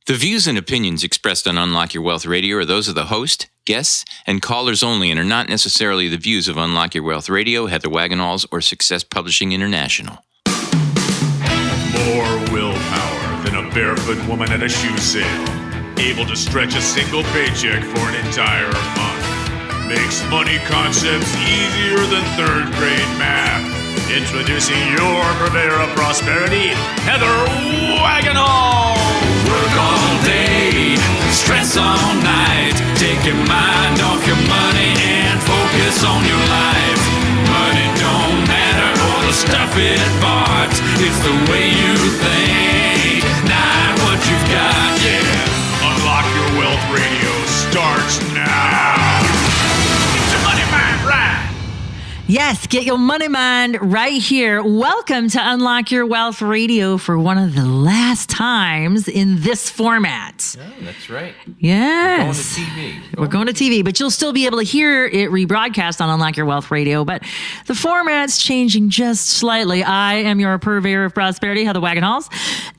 The views and opinions expressed on Unlock Your Wealth Radio are those of the host, guests, and callers only and are not necessarily the views of Unlock Your Wealth Radio, Heather Wagenhals, or Success Publishing International. More willpower than a barefoot woman at a shoe sale. Able to stretch a single paycheck for an entire month. Makes money concepts easier than third grade math. Introducing your purveyor of prosperity, Heather Wagenhals. Work all day, stress all night. Take your mind off your money and focus on your life. Money don't matter or the stuff it bought. It's the way you think, not what you've got, yeah. Unlock Your Wealth Radio starts now. Get your money mind right. Yes, get your money mind right here. Welcome to Unlock Your Wealth Radio for one of the last times in this format. Oh, that's right. Yes. We're going to TV. We're going to TV, but you'll still be able to hear it rebroadcast on Unlock Your Wealth Radio. But the format's changing just slightly. I am your purveyor of prosperity, Heather Wagenhals.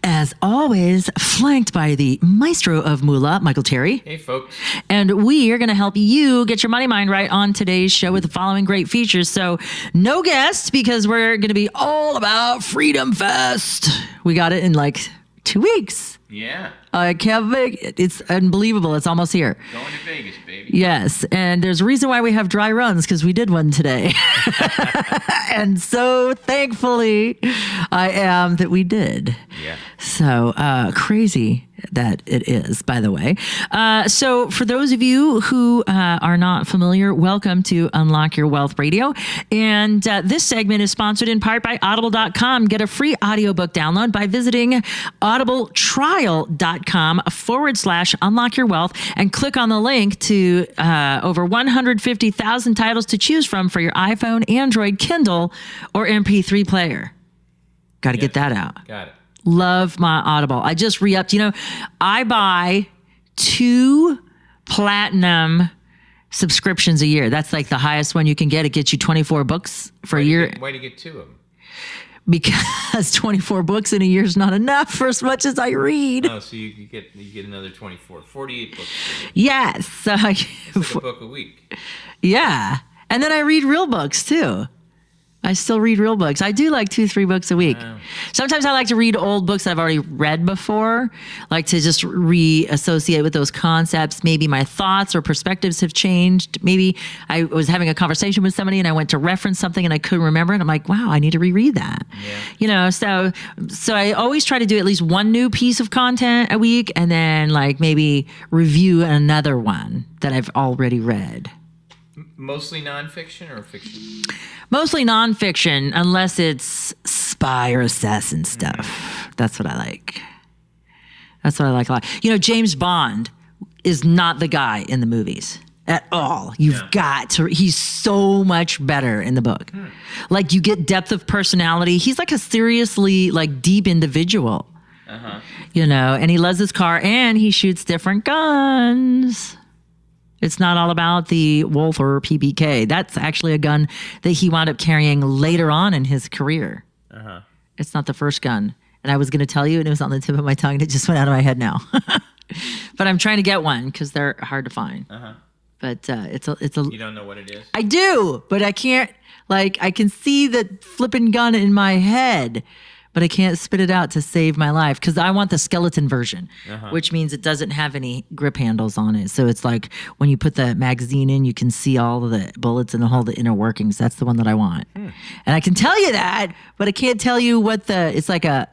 As always, flanked by the maestro of Moolah, Michael Terry. Hey, folks. And we are going to help you get your money mind right on today's show with the following great features. So no guests because we're going to be all about Freedom Fest. We got it in like 2 weeks. Yeah. I can't make it. It's unbelievable. It's almost here. Going to Vegas, baby. Yes. And there's a reason why we have dry runs because we did one today. And so thankfully I am that we did. Yeah. So crazy that it is, by the way. So for those of you who are not familiar, welcome to Unlock Your Wealth Radio. And this segment is sponsored in part by Audible.com. Get a free audiobook download by visiting audibletrial.com/unlock your wealth and click on the link to over 150,000 titles to choose from for your iPhone, Android, Kindle, or MP3 player. Got to get that out. Got it. Love my Audible. I just re-upped. You know, I buy 2 platinum subscriptions a year. That's like the highest one you can get. It gets you 24 books for a year. Why do you get 2 of them? Because 24 books in a year is not enough for as much as I read. Oh, so you get another 24, 48 books. Yes. It's like a book a week. Yeah. And then I read real books too. I still read real books. I do like 2-3 books a week. Wow. Sometimes I like to read old books that I've already read before, like to just reassociate with those concepts. Maybe my thoughts or perspectives have changed. Maybe I was having a conversation with somebody and I went to reference something and I couldn't remember it. I'm like, wow, I need to reread that. Yeah. You know, so I always try to do at least one new piece of content a week and then like maybe review another one that I've already read. Mostly nonfiction or fiction? Mostly nonfiction, unless it's spy or assassin stuff. That's what I like. That's what I like a lot. You know, James Bond is not the guy in the movies at all. You've got to, he's so much better in the book. Like you get depth of personality. He's like a seriously like deep individual, you know, and he loves his car and he shoots different guns. It's not all about the Walther PPK. That's actually a gun that he wound up carrying later on in his career. It's not the first gun. And I was going to tell you, and it was on the tip of my tongue, and it just went out of my head now. But I'm trying to get one because they're hard to find. But it's a. You don't know what it is? I do, but I can't. Like I can see the flipping gun in my head, but I can't spit it out to save my life because I want the skeleton version, which means it doesn't have any grip handles on it. So it's like when you put the magazine in, you can see all of the bullets and all the inner workings. That's the one that I want. And I can tell you that, but I can't tell you what it's like a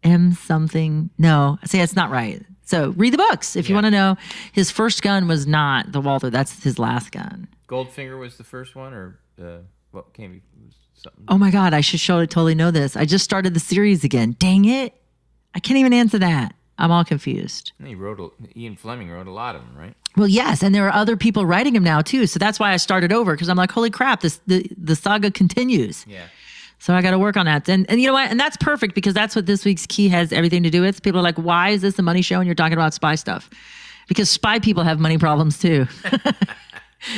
M something. No, see, it's not right. So read the books if you want to know. His first gun was not the Walther. That's his last gun. Goldfinger was the first one or what came something? Oh my God, I should totally know this. I just started the series again. Dang it. I can't even answer that. I'm all confused. Ian Fleming wrote a lot of them, right? Well, yes, and there are other people writing them now too. So that's why I started over because I'm like, holy crap, the saga continues. Yeah. So I got to work on that. And you know what? And that's perfect because that's what this week's key has everything to do with. People are like, why is this a money show and you're talking about spy stuff? Because spy people have money problems too.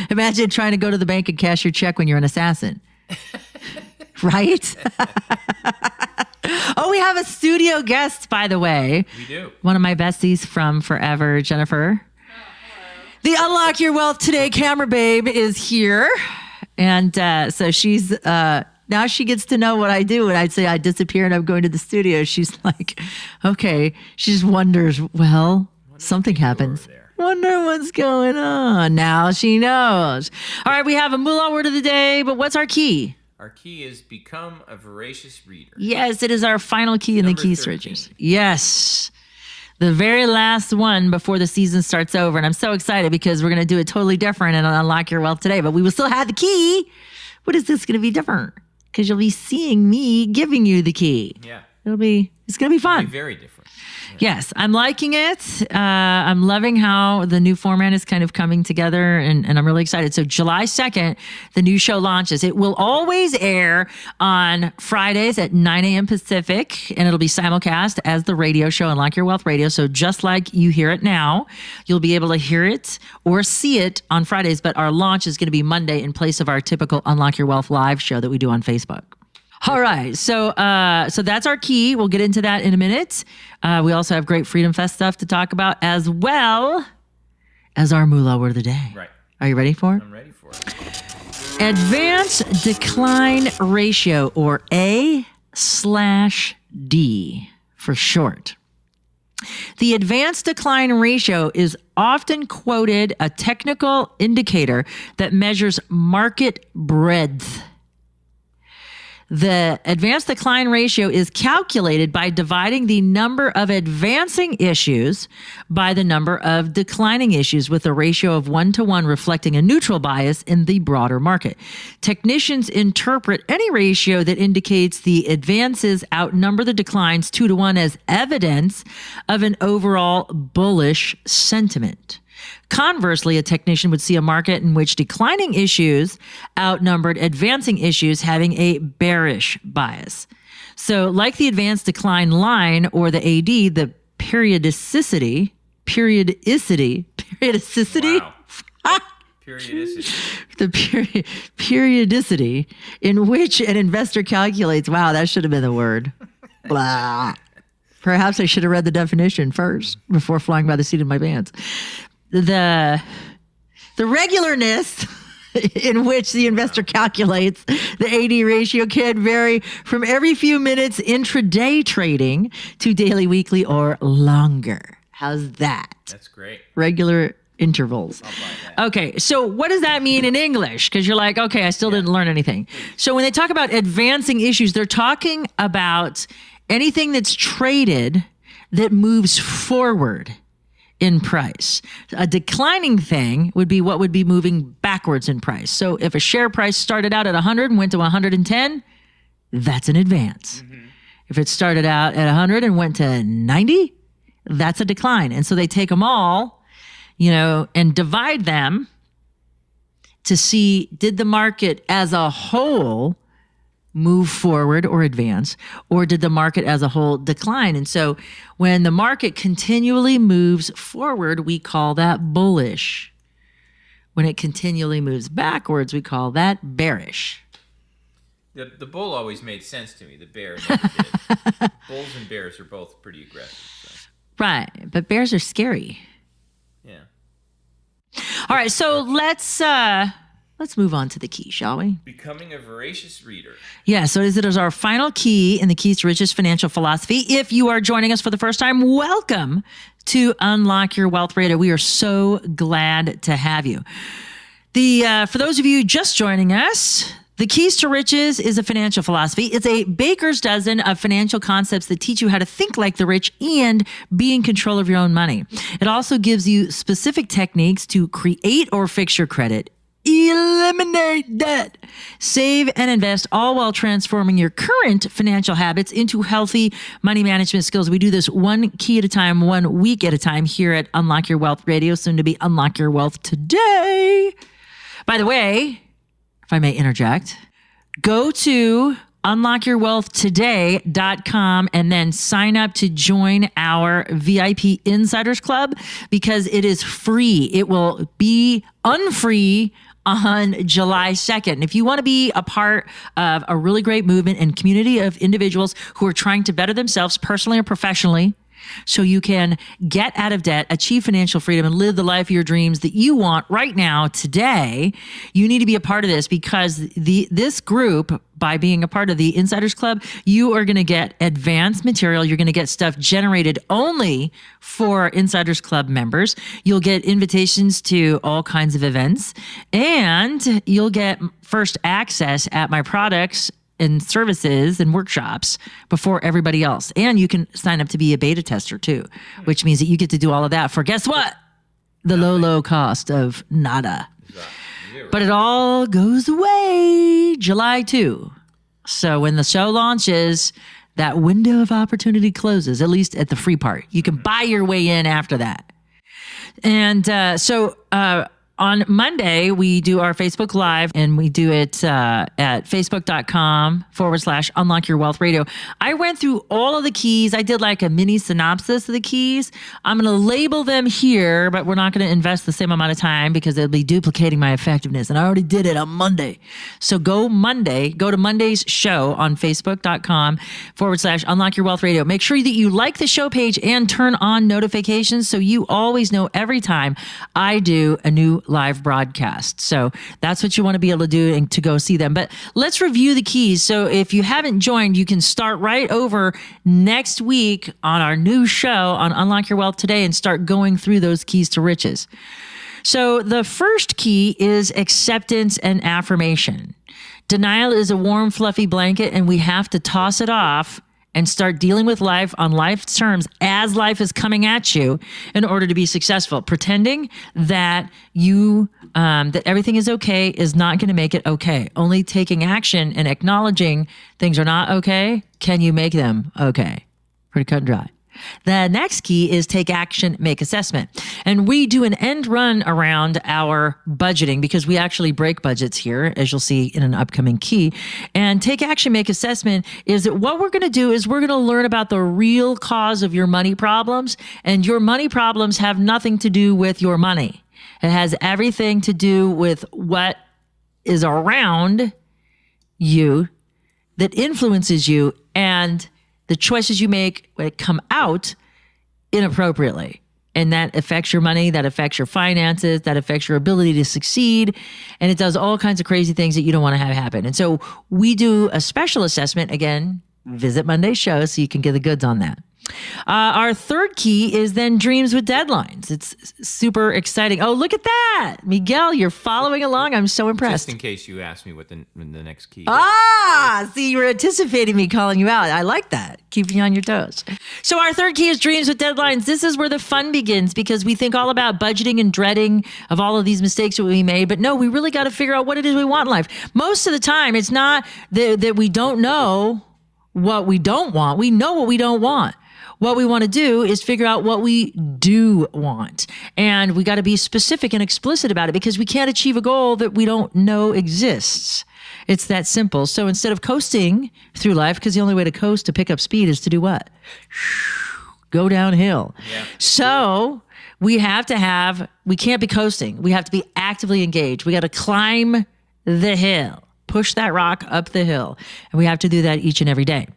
Imagine trying to go to the bank and cash your check when you're an assassin. Right? Oh, we have a studio guest, by the way. We do. One of my besties from forever, Jennifer. The Unlock Your Wealth Today camera babe is here. And so she's, now she gets to know what I do. And I'd say I disappear and I'm going to the studio. She's like, okay. She just wonders, well, something happens. Wonder what's going on. Now she knows. All right, we have a moolah word of the day, but what's our key? Our key is become a voracious reader. Yes, it is our final key in Number the key 13. switches. Yes. The very last one before the season starts over. And I'm so excited because we're going to do it totally different and Unlock Your Wealth Today, but we will still have the key. What is this going to be different? Because you'll be seeing me giving you the key. Yeah. It's going to be fun. Very different. Yes, I'm liking it. I'm loving how the new format is kind of coming together, and I'm really excited. So July 2nd, the new show launches. It will always air on Fridays at 9 a.m. Pacific, and it'll be simulcast as the radio show, Unlock Your Wealth Radio. So just like you hear it now, you'll be able to hear it or see it on Fridays, but our launch is going to be Monday in place of our typical Unlock Your Wealth live show that we do on Facebook. All right. So that's our key. We'll get into that in a minute. We also have great Freedom Fest stuff to talk about as well as our moolah word of the day. Right. Are you ready for it? I'm ready for it. Advance decline ratio, or A/D for short. The advanced decline ratio is often quoted a technical indicator that measures market breadth. The advanced decline ratio is calculated by dividing the number of advancing issues by the number of declining issues, with a ratio of 1-to-1 reflecting a neutral bias in the broader market. Technicians interpret any ratio that indicates the advances outnumber the declines 2-to-1 as evidence of an overall bullish sentiment. Conversely, a technician would see a market in which declining issues outnumbered advancing issues, having a bearish bias. So like the advanced decline line, or the AD, the periodicity, Wow. Periodicity. the periodicity in which an investor calculates, wow, that should have been the word. Blah. Perhaps I should have read the definition first before flying by the seat of my pants. The regularness in which the investor calculates the AD ratio can vary from every few minutes intraday trading to daily, weekly, or longer. How's that? That's great. Regular intervals. Okay, so what does that mean in English? Because you're like, okay, I still didn't learn anything. So when they talk about advancing issues, they're talking about anything that's traded that moves forward in price. A declining thing would be what would be moving backwards in price. So if a share price started out at 100 and went to 110, that's an advance. If it started out at 100 and went to 90, that's a decline. And so they take them all, and divide them to see, did the market as a whole move forward or advance, or did the market as a whole decline? And so when the market continually moves forward, we call that bullish. When it continually moves backwards, we call that bearish. The bull always made sense to me. The bear never did. Bulls and bears are both pretty aggressive. So. Right, but bears are scary. Yeah. All right, so let's move on to the key, shall we? Becoming a voracious reader. Yeah, so it is our final key in the Keys to Riches financial philosophy. If you are joining us for the first time, welcome to Unlock Your Wealth Radio. We are so glad to have you. For those of you just joining us, the Keys to Riches is a financial philosophy. It's a baker's dozen of financial concepts that teach you how to think like the rich and be in control of your own money. It also gives you specific techniques to create or fix your credit, eliminate debt, save and invest, all while transforming your current financial habits into healthy money management skills. We do this one key at a time, 1 week at a time here at Unlock Your Wealth Radio, soon to be Unlock Your Wealth Today. By the way, if I may interject, go to unlockyourwealthtoday.com and then sign up to join our VIP Insiders Club, because it is free. It will be unfree on July 2nd. If you want to be a part of a really great movement and community of individuals who are trying to better themselves personally or professionally, so you can get out of debt, achieve financial freedom, and live the life of your dreams that you want right now, today, you need to be a part of this, because this group, by being a part of the Insiders Club, you are going to get advanced material. You're going to get stuff generated only for Insiders Club members. You'll get invitations to all kinds of events, and you'll get first access at my products and services and workshops before everybody else. And you can sign up to be a beta tester too, which means that you get to do all of that for, guess what? The low cost of nada. Zero. But it all goes away July 2. So when the show launches, that window of opportunity closes, at least at the free part. You can buy your way in after that. And on Monday, we do our Facebook Live, and we do it at facebook.com/Unlock Your Wealth Radio. I went through all of the keys. I did like a mini synopsis of the keys. I'm going to label them here, but we're not going to invest the same amount of time because it'll be duplicating my effectiveness. And I already did it on Monday. So go to Monday's show on facebook.com/Unlock Your Wealth Radio. Make sure that you like the show page and turn on notifications so you always know every time I do a new live broadcast. So that's what you want to be able to do and to go see them. But let's review the keys. So if you haven't joined, you can start right over next week on our new show on Unlock Your Wealth Today and start going through those keys to riches. So the first key is acceptance and affirmation. Denial is a warm, fluffy blanket, and we have to toss it off and start dealing with life on life's terms as life is coming at you in order to be successful. Pretending that that everything is okay is not going to make it okay. Only taking action and acknowledging things are not okay can you make them okay. Pretty cut and dry. The next key is take action, make assessment. And we do an end run around our budgeting because we actually break budgets here, as you'll see in an upcoming key. And take action, make assessment is that what we're going to do is we're going to learn about the real cause of your money problems. And your money problems have nothing to do with your money. It has everything to do with what is around you that influences you and the choices you make when it come out inappropriately. And that affects your money, that affects your finances, that affects your ability to succeed. And it does all kinds of crazy things that you don't want to have happen. And so we do a special assessment. Again, visit Monday's show so you can get the goods on that. Our third key is then dreams with deadlines. It's super exciting. Oh, look at that. Miguel, you're following along. I'm so impressed. Just in case you ask me what the next key is. See, you were anticipating me calling you out. I like that. Keeping you on your toes. So our third key is dreams with deadlines. This is where the fun begins because we think all about budgeting and dreading of all of these mistakes that we made. But no, we really got to figure out what it is we want in life. Most of the time, it's not that we don't know what we don't want. We know what we don't want. What we want to do is figure out what we do want. And we got to be specific and explicit about it because we can't achieve a goal that we don't know exists. It's that simple. So instead of coasting through life, because the only way to coast to pick up speed is to do what? Go downhill. Yeah. So we can't be coasting. We have to be actively engaged. We got to climb the hill, push that rock up the hill. And we have to do that each and every day.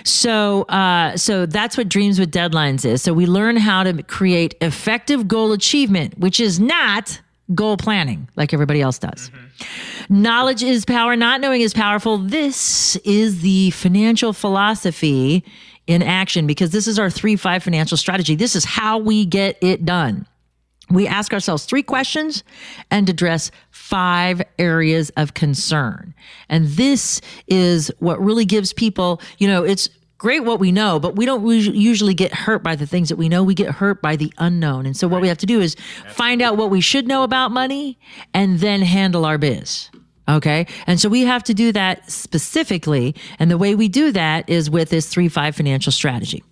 So that's what Dreams with Deadlines is. So we learn how to create effective goal achievement, which is not goal planning like everybody else does. Mm-hmm. Knowledge is power. Not knowing is powerful. This is the financial philosophy in action because this is our 3-5 financial strategy. This is how we get it done. We ask ourselves 3 questions and address 5 areas of concern. And this is what really gives people, it's great what we know, but we don't usually get hurt by the things that we know. We get hurt by the unknown. And so what we have to do is find out what we should know about money and then handle our biz. Okay. And so we have to do that specifically. And the way we do that is with this 3-5 financial strategy.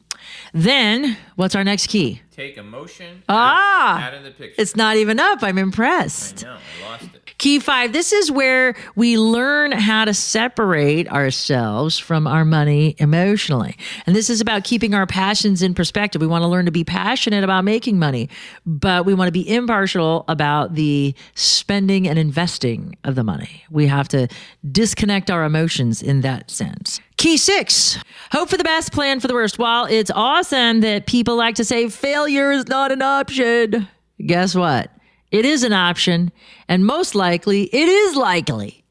Then, what's our next key? Take emotion Ah! out of the picture. It's not even up. I'm impressed. I know, I lost it. Key 5, this is where we learn how to separate ourselves from our money emotionally. And this is about keeping our passions in perspective. We want to learn to be passionate about making money, but we want to be impartial about the spending and investing of the money. We have to disconnect our emotions in that sense. Key 6, hope for the best, plan for the worst. While it's awesome that people like to say failure is not an option, guess what? It is an option, and most likely, it is likely.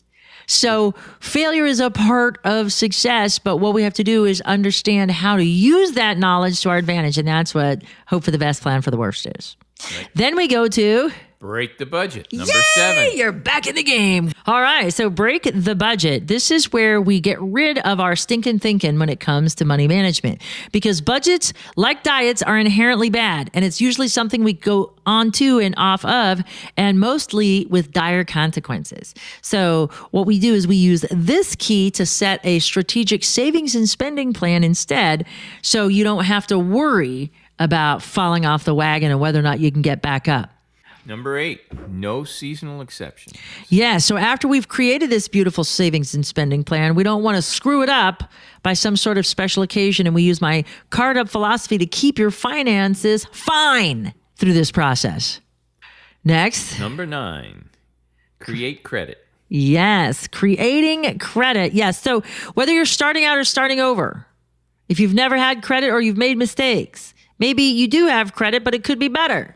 So failure is a part of success, but what we have to do is understand how to use that knowledge to our advantage, and that's what hope for the best, plan for the worst is. Right. Then we go to... break the budget. Number Yay! 7. You're back in the game. All right, so break the budget. This is where we get rid of our stinking thinking when it comes to money management, because budgets, like diets, are inherently bad, and it's usually something we go onto and off of, and mostly with dire consequences. So what we do is we use this key to set a strategic savings and spending plan instead, so you don't have to worry about falling off the wagon and whether or not you can get back up. Number 8, no seasonal exceptions. Yeah, so after we've created this beautiful savings and spending plan, we don't want to screw it up by some sort of special occasion, and we use my card up philosophy to keep your finances fine through this process. Next. Number 9, create credit. Yes, creating credit. Yes, so whether you're starting out or starting over, if you've never had credit or you've made mistakes, maybe you do have credit, but it could be better.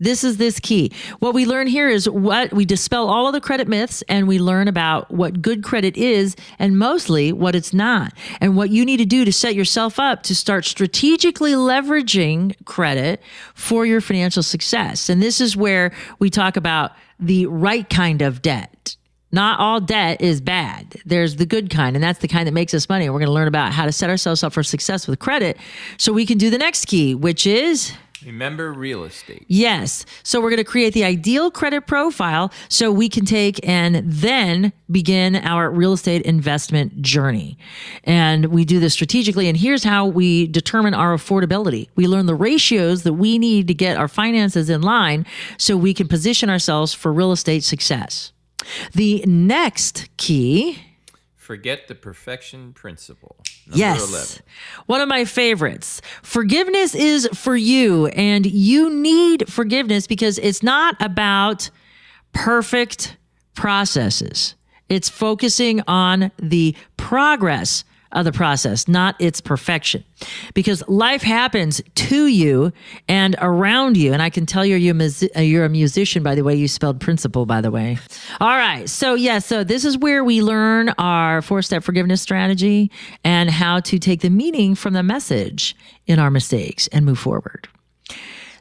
This is this key. What we learn here is what we dispel all of the credit myths, and we learn about what good credit is and mostly what it's not, and what you need to do to set yourself up to start strategically leveraging credit for your financial success. And this is where we talk about the right kind of debt. Not all debt is bad. There's the good kind, and that's the kind that makes us money. We're going to learn about how to set ourselves up for success with credit so we can do the next key, which is... remember real estate. Yes. So we're going to create the ideal credit profile so we can take and then begin our real estate investment journey. And we do this strategically. And here's how we determine our affordability. We learn the ratios that we need to get our finances in line so we can position ourselves for real estate success. The next key... forget the perfection principle. Yes. 11. One of my favorites. Forgiveness is for you, and you need forgiveness because it's not about perfect processes. It's focusing on the progress of the process, not its perfection. Because life happens to you and around you. And I can tell you're a musician by the way you spelled principle, by the way. All right. So so this is where we learn our 4-step forgiveness strategy and how to take the meaning from the message in our mistakes and move forward.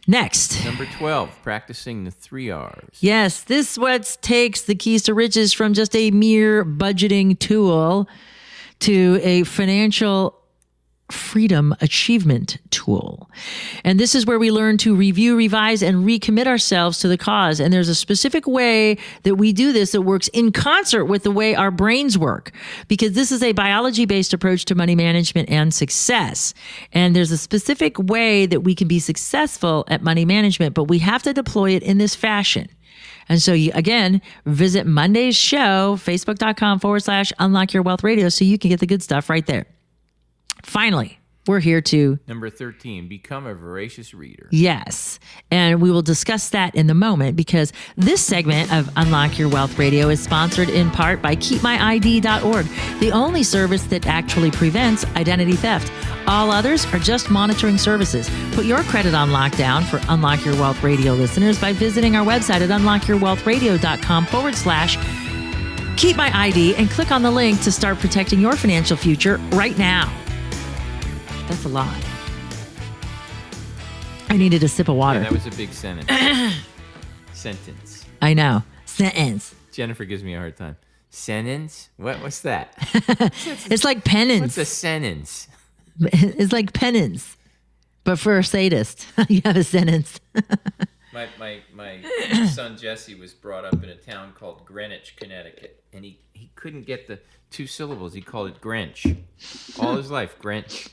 Next. Number 12, practicing the 3 R's. Yes, this what takes the keys to riches from just a mere budgeting tool to a financial freedom achievement tool. And this is where we learn to review, revise, and recommit ourselves to the cause. And there's a specific way that we do this that works in concert with the way our brains work, because this is a biology-based approach to money management and success. And there's a specific way that we can be successful at money management, but we have to deploy it in this fashion. And so you, again, visit Monday's show, facebook.com/Unlock Your Wealth Radio, so you can get the good stuff right there. Finally, we're here to... Number 13, become a voracious reader. Yes. And we will discuss that in a moment because this segment of Unlock Your Wealth Radio is sponsored in part by KeepMyID.org, the only service that actually prevents identity theft. All others are just monitoring services. Put your credit on lockdown for Unlock Your Wealth Radio listeners by visiting our website at unlockyourwealthradio.com/KeepMyID and click on the link to start protecting your financial future right now. That's a lot. I needed a sip of water. Yeah, that was a big sentence. Sentence. I know. Sentence. Jennifer gives me a hard time. Sentence? What's that? It's like penance. What's a sentence? It's like penance, but for a sadist. You have a sentence. My son Jesse was brought up in a town called Greenwich, Connecticut, and he couldn't get the 2 syllables. He called it Grinch. All his life, Grinch.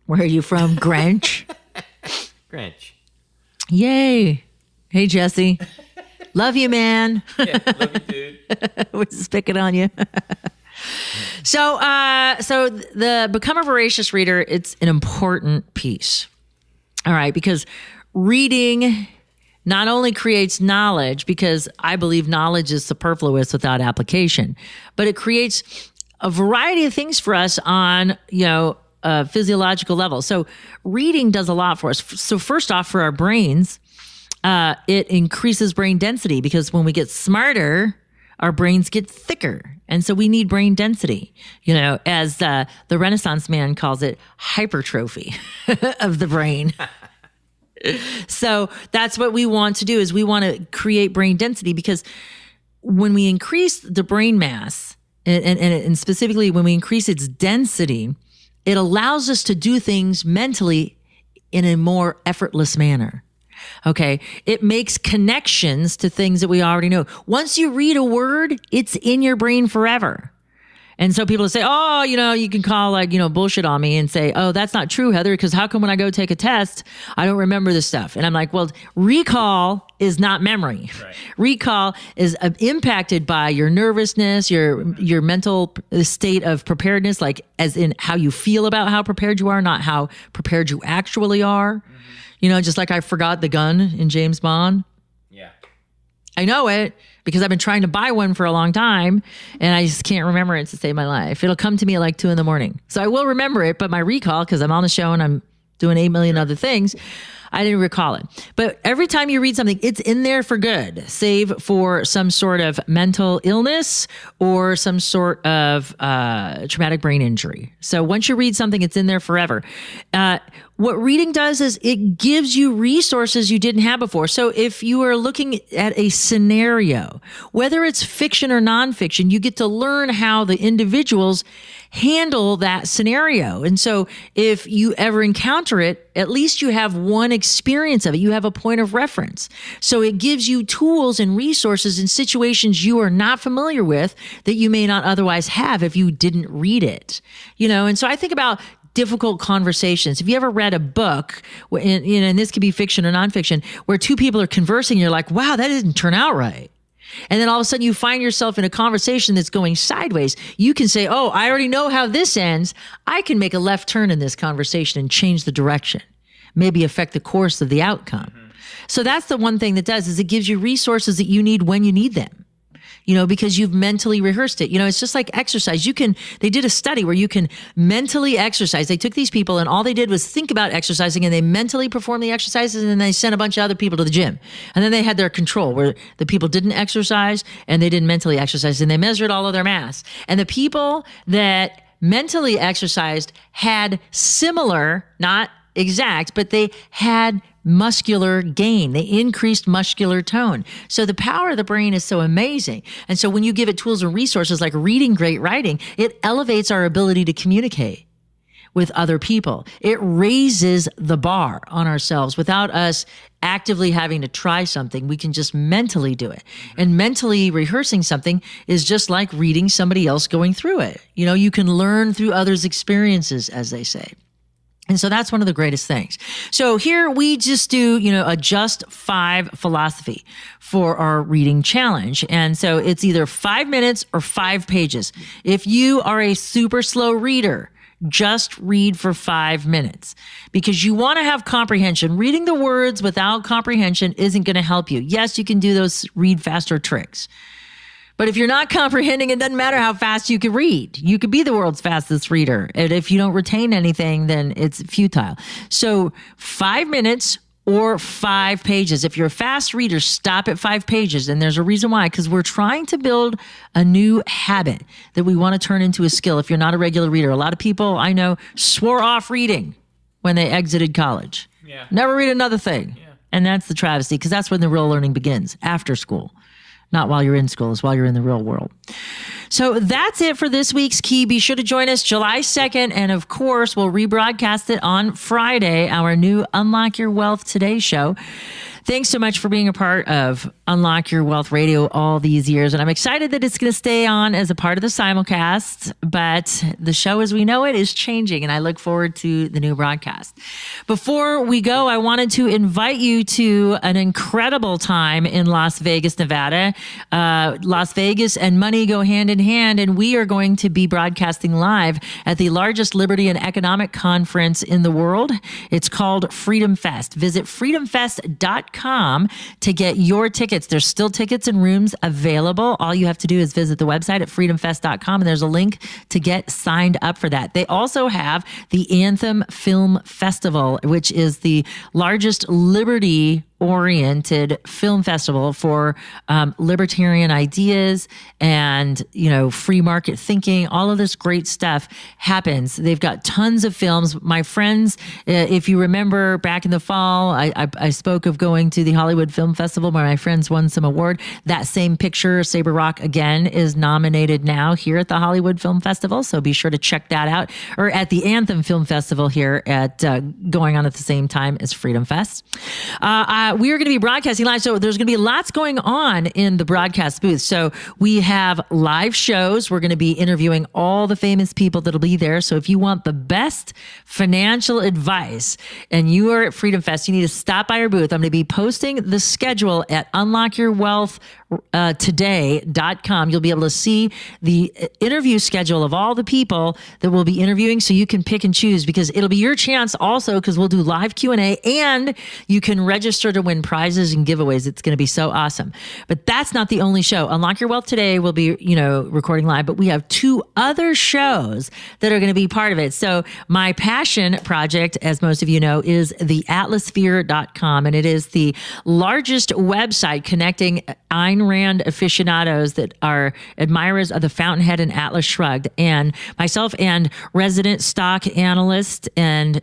Where are you from? Grinch? Grinch. Yay. Hey, Jesse. Love you, man. Yeah, love you, dude. We're just picking on you. So the Become a Voracious Reader, it's an important piece. All right, because reading not only creates knowledge, because I believe knowledge is superfluous without application, but it creates a variety of things for us on, a physiological level. So reading does a lot for us. So first off, for our brains, it increases brain density, because when we get smarter, our brains get thicker. And so we need brain density, as the Renaissance man calls it, hypertrophy of the brain. So that's what we want to do, is we want to create brain density, because when we increase the brain mass, and specifically when we increase its density, it allows us to do things mentally in a more effortless manner. Okay. It makes connections to things that we already know. Once you read a word, it's in your brain forever. And so people say, oh, you can call bullshit on me and say, oh, that's not true, Heather, because how come when I go take a test, I don't remember this stuff? And I'm like, well, recall is not memory. Right. Recall is impacted by your nervousness, your mental state of preparedness, like as in how you feel about how prepared you are, not how prepared you actually are. Mm-hmm. Just like I forgot the gun in James Bond. Yeah. I know it, because I've been trying to buy one for a long time and I just can't remember it to save my life. It'll come to me at like 2 a.m. So I will remember it, but my recall, because I'm on the show and I'm doing 8 million other things, I didn't recall it. But every time you read something, it's in there for good, save for some sort of mental illness or some sort of traumatic brain injury. So once you read something, it's in there forever. What reading does is it gives you resources you didn't have before. So if you are looking at a scenario, whether it's fiction or nonfiction, you get to learn how the individuals handle that scenario. And so if you ever encounter it, at least you have one experience of it. You have a point of reference. So it gives you tools and resources in situations you are not familiar with that you may not otherwise have if you didn't read it. And so I think about difficult conversations. If you ever read a book, and this could be fiction or nonfiction, where two people are conversing, you're like, wow, that didn't turn out right. And then all of a sudden you find yourself in a conversation that's going sideways. You can say, oh, I already know how this ends. I can make a left turn in this conversation and change the direction, maybe affect the course of the outcome. Mm-hmm. So that's the one thing that does, is it gives you resources that you need when you need them. Because you've mentally rehearsed it. It's just like exercise. They did a study where you can mentally exercise. They took these people and all they did was think about exercising, and they mentally performed the exercises, and then they sent a bunch of other people to the gym. And then they had their control, where the people didn't exercise and they didn't mentally exercise, and they measured all of their mass. And the people that mentally exercised had similar, not exact, but they had muscular gain. They increased muscular tone. So the power of the brain is so amazing. And so when you give it tools and resources like reading great writing, it elevates our ability to communicate with other people. It raises the bar on ourselves without us actively having to try something. We can just mentally do it. And mentally rehearsing something is just like reading somebody else going through it. You can learn through others' experiences, as they say. And so that's one of the greatest things. So here we just do, a just 5 philosophy for our reading challenge. And so it's either 5 minutes or 5 pages. If you are a super slow reader, just read for 5 minutes, because you want to have comprehension. Reading the words without comprehension isn't going to help you. Yes, you can do those read faster tricks. But if you're not comprehending, it doesn't matter how fast you can read. You could be the world's fastest reader. And if you don't retain anything, then it's futile. So 5 minutes or 5 pages. If you're a fast reader, stop at 5 pages. And there's a reason why, because we're trying to build a new habit that we want to turn into a skill. If you're not a regular reader, a lot of people I know swore off reading when they exited college. Yeah. Never read another thing. Yeah. And that's the travesty, because that's when the real learning begins, after school. Not while you're in school, it's while you're in the real world. So that's it for this week's Key. Be sure to join us July 2nd. And of course, we'll rebroadcast it on Friday, our new Unlock Your Wealth Today show. Thanks so much for being a part of Unlock Your Wealth Radio all these years. And I'm excited that it's going to stay on as a part of the simulcast, but the show as we know it is changing, and I look forward to the new broadcast. Before we go, I wanted to invite you to an incredible time in Las Vegas, Nevada. Las Vegas and money go hand in hand, and we are going to be broadcasting live at the largest liberty and economic conference in the world. It's called Freedom Fest. Visit freedomfest.com to get your tickets. There's still tickets and rooms available. All you have to do is visit the website at freedomfest.com, and there's a link to get signed up for that. They also have the Anthem Film Festival, which is the largest liberty-oriented film festival for libertarian ideas and, free market thinking. All of this great stuff happens. They've got tons of films. My friends, if you remember back in the fall, I spoke of going to the Hollywood Film Festival where my friends won some award. That same picture, Saber Rock, again, is nominated now here at the Hollywood Film Festival. So be sure to check that out. Or at the Anthem Film Festival here at going on at the same time as Freedom Fest. We are going to be broadcasting live, so there's going to be lots going on in the broadcast booth. So we have live shows. We're going to be interviewing all the famous people that'll be there. So if you want the best financial advice and you are at Freedom Fest, you need to stop by our booth. I'm going to be posting the schedule at unlockyourwealthtoday.com. You'll be able to see the interview schedule of all the people that we'll be interviewing, so you can pick and choose, because it'll be your chance also, because we'll do live Q&A and you can register to win prizes and giveaways. It's going to be so awesome. But that's not the only show. Unlock Your Wealth Today will be, recording live, but we have 2 other shows that are going to be part of it. So my passion project, as most of you know, is the atlasphere.com, and it is the largest website connecting Ayn Rand aficionados that are admirers of the Fountainhead and Atlas Shrugged. And myself and resident stock analyst and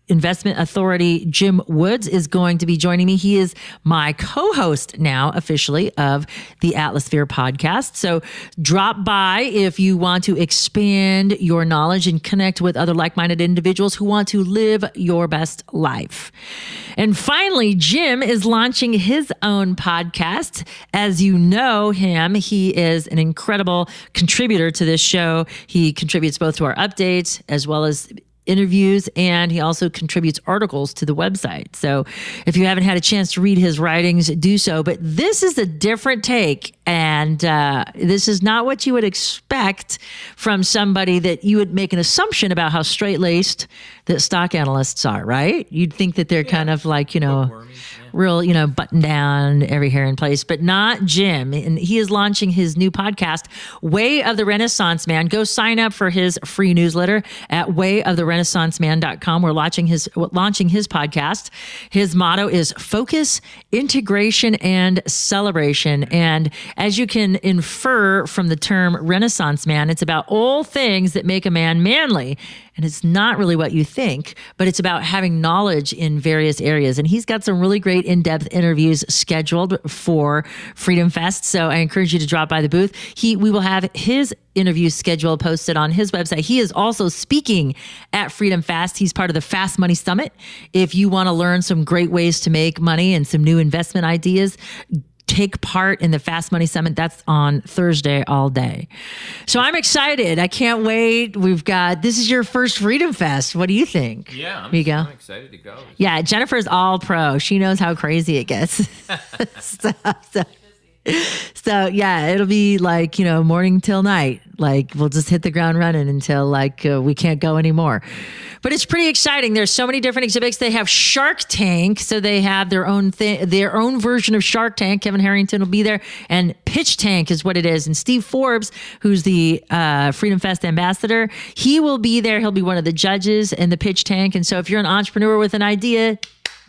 investment authority Jim Woods is going to be joining me. He is my co-host now officially of the Atlasphere podcast. So drop by if you want to expand your knowledge and connect with other like-minded individuals who want to live your best life. And finally, Jim is launching his own podcast. As you know him, he is an incredible contributor to this show. He contributes both to our updates as well as interviews, and he also contributes articles to the website. So if you haven't had a chance to read his writings, do so. But this is a different take, and this is not what you would expect from somebody that you would make an assumption about how straight-laced that stock analysts are, right? You'd think that they're kind of like, real, button down, every hair in place, but not Jim. And he is launching his new podcast, Way of the Renaissance Man. Go sign up for his free newsletter at wayoftherenaissanceman.com. We're launching his podcast. His motto is focus, integration, and celebration. And as you can infer from the term Renaissance Man, it's about all things that make a man manly. And it's not really what you think, but it's about having knowledge in various areas. And he's got some really great in-depth interviews scheduled for Freedom Fest. So I encourage you to drop by the booth. We will have his interview schedule posted on his website. He is also speaking at Freedom Fest. He's part of the Fast Money Summit. If you want to learn some great ways to make money and some new investment ideas, take part in the Fast Money Summit. That's on Thursday all day. So I'm excited. I can't wait. This is your first Freedom Fest. What do you think? Yeah, I'm excited to go. Yeah, Jennifer's all pro. She knows how crazy it gets. So yeah, it'll be like, morning till night. Like we'll just hit the ground running until we can't go anymore. But it's pretty exciting. There's so many different exhibits. They have Shark Tank, so they have their own version of Shark Tank. Kevin Harrington will be there, and Pitch Tank is what it is. And Steve Forbes, who's the Freedom Fest ambassador, he will be there. He'll be one of the judges in the Pitch Tank. And so if you're an entrepreneur with an idea,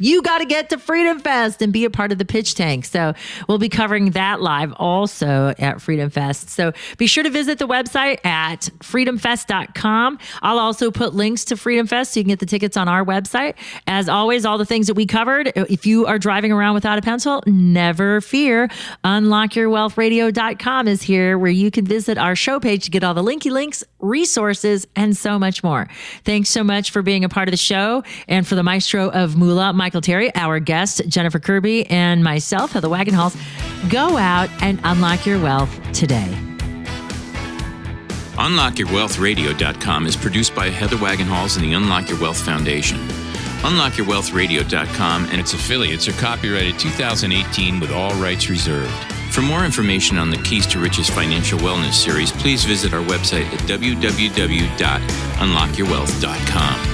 you got to get to Freedom Fest and be a part of the Pitch Tank. So we'll be covering that live also at Freedom Fest. So be sure to visit the website at freedomfest.com. I'll also put links to Freedom Fest so you can get the tickets on our website. As always, all the things that we covered, if you are driving around without a pencil, never fear. UnlockYourWealthRadio.com is here where you can visit our show page to get all the linky links resources, and so much more. Thanks so much for being a part of the show. And for the maestro of Moolah, Michael Terry, our guest, Jennifer Kirby, and myself, Heather Wagenhals, go out and unlock your wealth today. UnlockYourWealthRadio.com is produced by Heather Wagenhals and the Unlock Your Wealth Foundation. UnlockYourWealthRadio.com and its affiliates are copyrighted 2018 with all rights reserved. For more information on the Keys to Riches Financial Wellness series, please visit our website at www.unlockyourwealth.com.